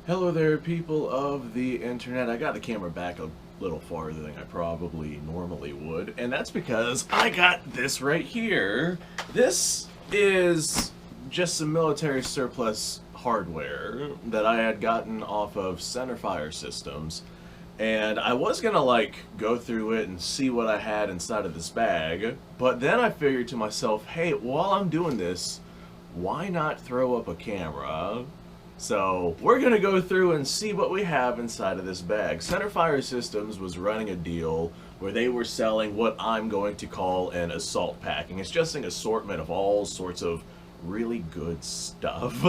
Hello there, people of the internet. I got the camera back a little farther than I probably normally would, and that's because I got this right here. This is just some military surplus hardware that I had gotten off of Centerfire systems, and I was gonna go through it and see what I had inside of this bag, but then I figured to myself, hey, while I'm doing this, why not throw up a camera? So we're going to go through and see what we have inside of this bag. Centerfire Systems was running a deal where they were selling what I'm going to call an assault packing. It's just an assortment of all sorts of really good stuff.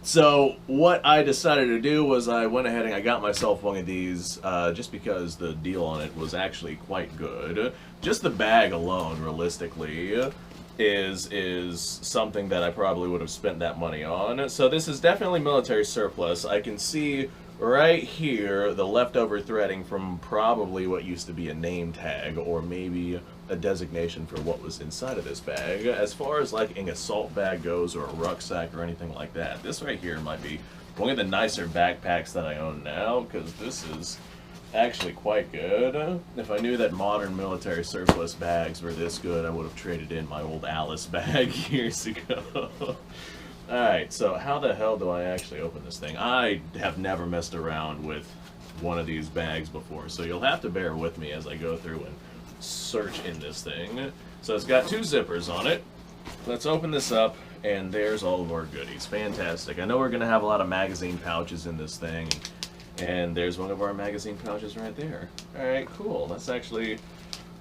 So what I decided to do was I went ahead and I got myself one of these just because the deal on it was actually quite good. Just the bag alone, realistically, is something that I probably would have spent that money on. So this is definitely military surplus. I can see right here the leftover threading from probably what used to be a name tag or maybe a designation for what was inside of this bag. As far as like an assault bag goes or a rucksack or anything like that, this right here might be one of the nicer backpacks that I own now because this is actually quite good. If I knew that modern military surplus bags were this good, I would have traded in my old Alice bag years ago. Alright, so how the hell do I actually open this thing? I have never messed around with one of these bags before, so you'll have to bear with me as I go through and search in this thing. So it's got two zippers on it. Let's open this up, and there's all of our goodies. Fantastic. I know we're going to have a lot of magazine pouches in this thing. And there's one of our magazine pouches right there. Alright, cool. That's actually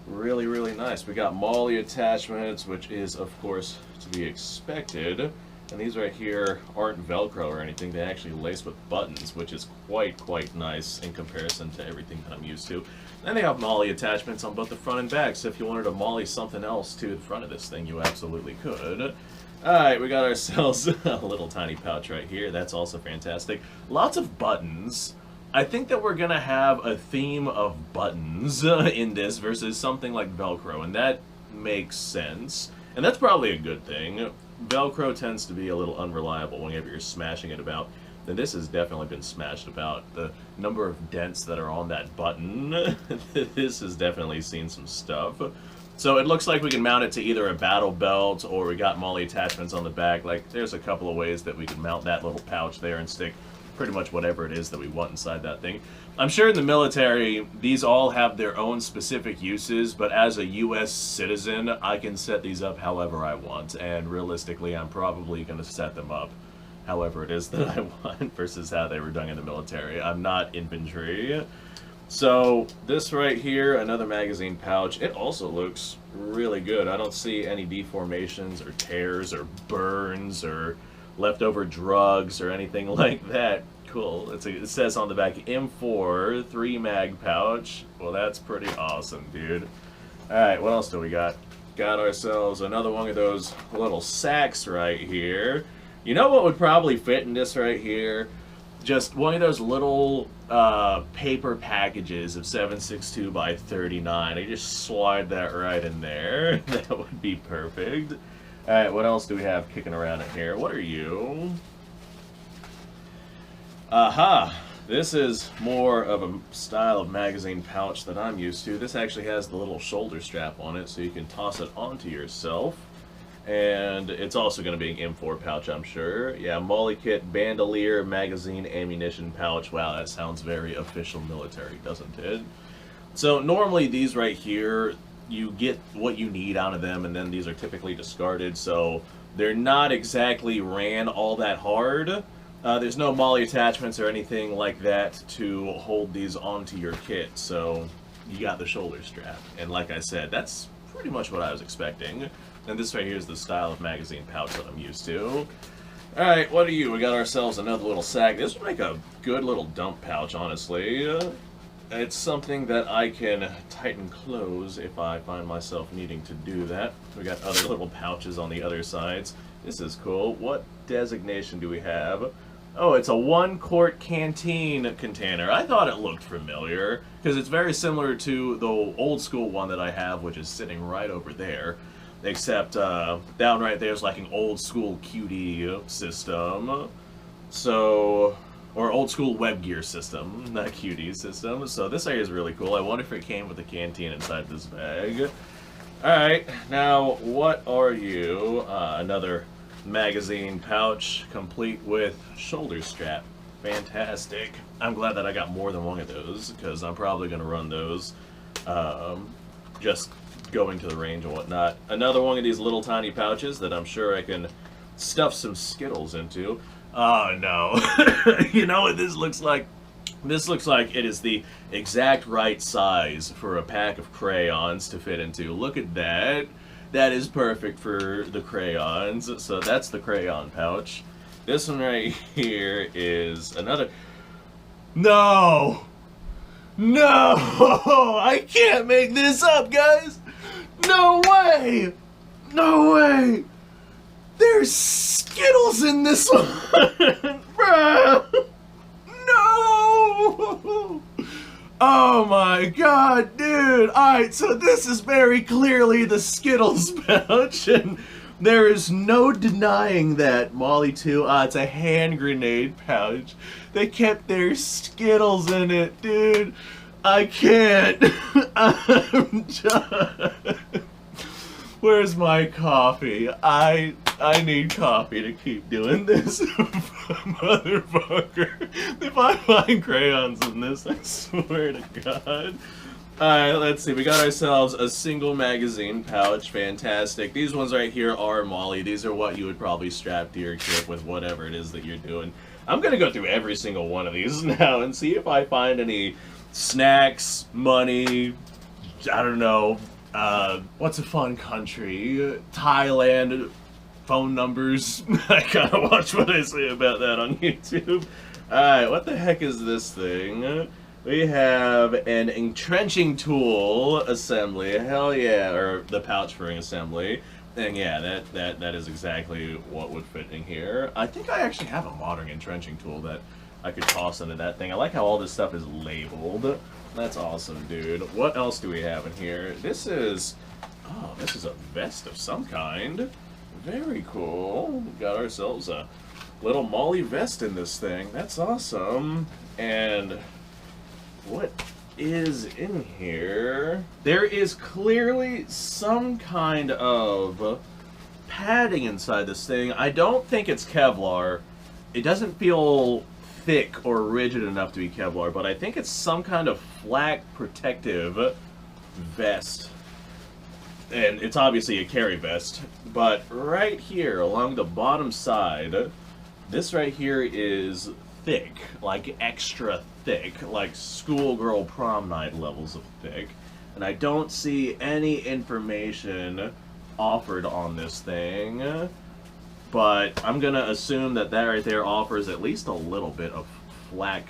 really, really nice. We got MOLLE attachments, which is, of course, to be expected. And these right here aren't Velcro or anything. They actually lace with buttons, which is quite nice in comparison to everything that I'm used to. And they have MOLLE attachments on both the front and back, so if you wanted to MOLLE something else to the front of this thing, you absolutely could. Alright, we got ourselves a little tiny pouch right here. That's also fantastic. Lots of buttons. I think that we're going to have a theme of buttons in this versus something like Velcro, and that makes sense. And that's probably a good thing. Velcro tends to be a little unreliable whenever you're smashing it about. And this has definitely been smashed about. The number of dents that are on that button, this has definitely seen some stuff. So it looks like we can mount it to either a battle belt or we got MOLLE attachments on the back. Like, there's a couple of ways that we can mount that little pouch there and stick pretty much whatever it is that we want inside that thing. I'm sure in the military, these all have their own specific uses, but as a U.S. citizen, I can set these up however I want, and realistically, I'm probably going to set them up however it is that I want versus how they were done in the military. I'm not infantry. So this right here, another magazine pouch, it also looks really good. I don't see any deformations or tears or burns or leftover drugs or anything like that. Cool. It says on the back M4 3 mag pouch. Well, that's pretty awesome, dude. Alright, what else do we got? Got ourselves another one of those little sacks right here. You know what would probably fit in this right here? Just one of those little paper packages of 762 by 39. I just slide that right in there. That would be perfect. Alright, what else do we have kicking around in here? What are you? Aha! This is more of a style of magazine pouch that I'm used to. This actually has the little shoulder strap on it so you can toss it onto yourself. And it's also going to be an M4 pouch, I'm sure. Yeah, MOLLE kit, bandolier, magazine, ammunition pouch. Wow, that sounds very official military, doesn't it? So normally these right here, you get what you need out of them, and then these are typically discarded, so they're not exactly ran all that hard. There's no MOLLE attachments or anything like that to hold these onto your kit, so you got the shoulder strap. And like I said, that's pretty much what I was expecting. And this right here is the style of magazine pouch that I'm used to. Alright, what are you? We got ourselves another little sack. This would make a good little dump pouch, honestly. It's something that I can tighten close if I find myself needing to do that. We got other little pouches on the other sides. This is cool. What designation do we have? Oh, it's a 1-quart canteen container. I thought it looked familiar, because it's very similar to the old school one that I have, which is sitting right over there. Except down right there is like an old school QD system. So or old school web gear system, not QD system. So this area is really cool. I wonder if it came with a canteen inside this bag. Alright, now what are you? Another magazine pouch, complete with shoulder strap. Fantastic. I'm glad that I got more than one of those, because I'm probably going to run those just going to the range and whatnot. Another one of these little tiny pouches that I'm sure I can stuff some Skittles into. Oh no. You know what this looks like? This looks like it is the exact right size for a pack of crayons to fit into. Look at that. That is perfect for the crayons. So that's the crayon pouch. This one right here is another... No! No! I can't make this up, guys! No way! No way! There's Skittles in this one! Bruh! No! Oh my god, dude! Alright, so this is very clearly the Skittles pouch, and there is no denying that, Molly 2. It's a hand grenade pouch. They kept their Skittles in it, dude. I can't. I'm done. Where's my coffee? I need coffee to keep doing this. Motherfucker. If I find crayons in this, I swear to God. Alright, let's see. We got ourselves a single magazine pouch. Fantastic. These ones right here are Molly. These are what you would probably strap to your kit with whatever it is that you're doing. I'm going to go through every single one of these now and see if I find any snacks, money, I don't know, what's a fun country? Thailand, phone numbers. I gotta watch what I say about that on YouTube. Alright, what the heck is this thing? We have an entrenching tool assembly. Hell yeah, or the pouch for an assembly. And yeah, that is exactly what would fit in here. I think I actually have a modern entrenching tool that I could toss into that thing. I like how all this stuff is labeled. That's awesome, dude. What else do we have in here? This is... Oh, this is a vest of some kind. Very cool. We got ourselves a little Molly vest in this thing. That's awesome. And what is in here? There is clearly some kind of padding inside this thing. I don't think it's Kevlar. It doesn't feel thick or rigid enough to be Kevlar, but I think it's some kind of flak protective vest. And it's obviously a carry vest, but right here along the bottom side, this right here is thick, like extra thick, like schoolgirl prom night levels of thick. And I don't see any information offered on this thing, but I'm gonna assume that that right there offers at least a little bit of flak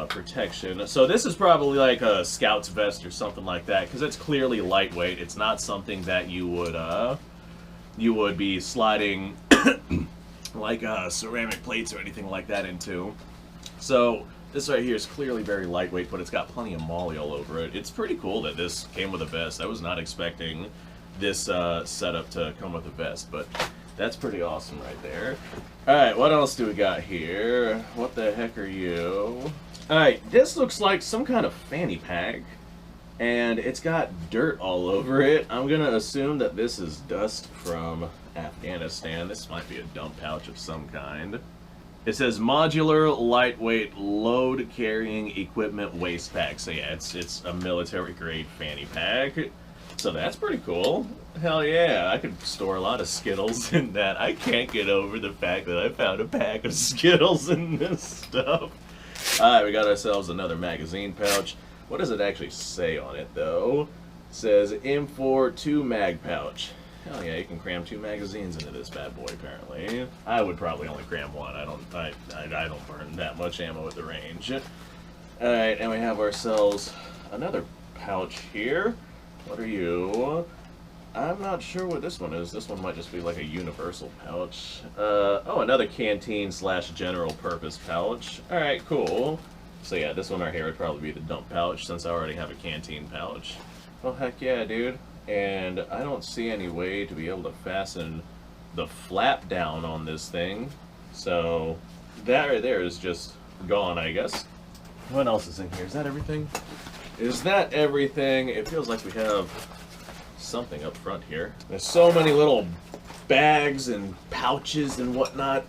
protection. So this is probably like a scout's vest or something like that, because it's clearly lightweight. It's not something that you would be sliding like ceramic plates or anything like that into. So this right here is clearly very lightweight, but it's got plenty of Molly all over it. It's pretty cool that this came with a vest. I was not expecting this setup to come with a vest, but that's pretty awesome right there. Alright, what else do we got here? What the heck are you? Alright, this looks like some kind of fanny pack, and it's got dirt all over it. I'm gonna assume that this is dust from Afghanistan. This might be a dump pouch of some kind. It says modular, lightweight, load carrying equipment waste pack. So yeah, it's a military grade fanny pack. So that's pretty cool. Hell yeah, I could store a lot of Skittles in that. I can't get over the fact that I found a pack of Skittles in this stuff. Alright, we got ourselves another magazine pouch. What does it actually say on it, though? It says M4 2 mag pouch. Hell yeah, you can cram 2 magazines into this bad boy, apparently. I would probably only cram 1. I don't burn that much ammo at the range. Alright, and we have ourselves another pouch here. What are you? I'm not sure what this one is. This one might just be like a universal pouch. Oh, another canteen slash general purpose pouch. Alright, cool. So yeah, this one right here would probably be the dump pouch, since I already have a canteen pouch. Oh, heck yeah, dude. And I don't see any way to be able to fasten the flap down on this thing. So that right there is just gone, I guess. What else is in here? Is that everything? Is that everything? It feels like we have something up front here. There's so many little bags and pouches and whatnot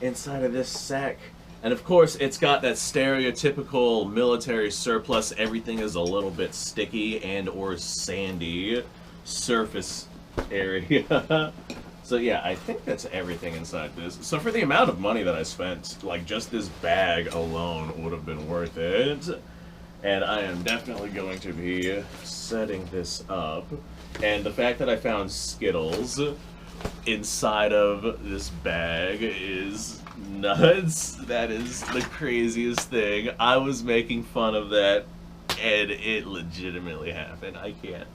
inside of this sack. And of course, it's got that stereotypical military surplus. Everything is a little bit sticky and or sandy surface area. So yeah, I think that's everything inside this. So for the amount of money that I spent, like just this bag alone would have been worth it. And I am definitely going to be setting this up. And the fact that I found Skittles inside of this bag is nuts. That is the craziest thing. I was making fun of that, and it legitimately happened. I can't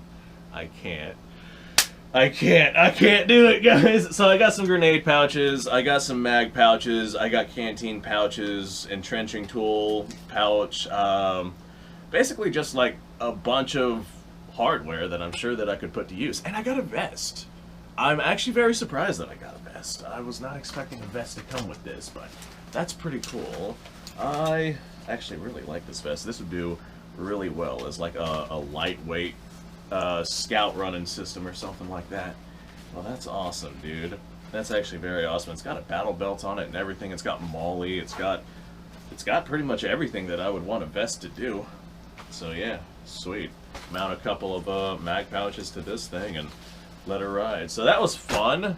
do it, guys. So I got some grenade pouches, I got some mag pouches, I got canteen pouches, entrenching tool pouch, basically just like a bunch of hardware that I'm sure that I could put to use. And I got a vest. I'm actually very surprised that I got a vest. I was not expecting a vest to come with this, but that's pretty cool. I actually really like this vest. This would do really well as like a lightweight scout running system or something like that. Well, that's awesome, dude. That's actually very awesome. It's got a battle belt on it and everything. It's got molly. It's got pretty much everything that I would want a vest to do. So yeah, sweet. Mount a couple of mag pouches to this thing and let her ride. So that was fun.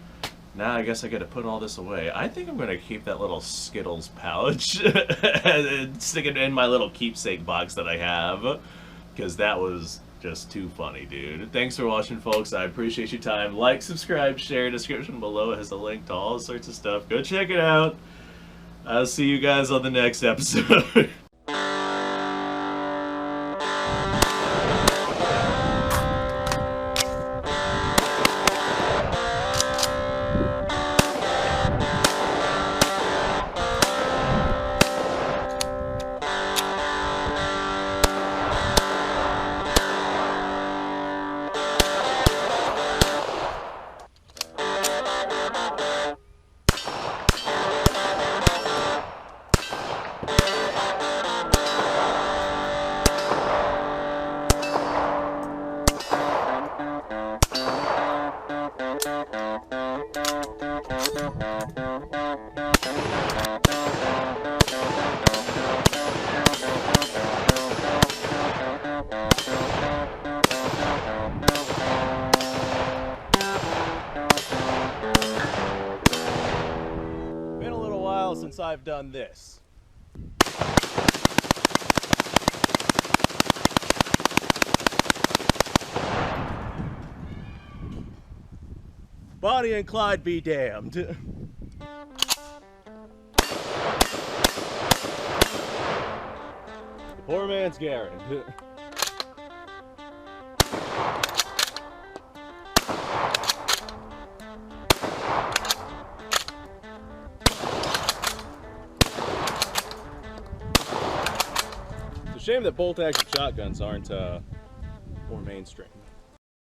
Now I guess I gotta put all this away. I think I'm gonna keep that little Skittles pouch and stick it in my little keepsake box that I have, because that was just too funny, dude. Thanks for watching, folks. I appreciate your time. Like, subscribe, share. Description below has a link to all sorts of stuff. Go check it out. I'll see you guys on the next episode. Been a little while since I've done this. Bonnie and Clyde be damned. The poor man's Garen. It's a shame that bolt-action shotguns aren't more mainstream.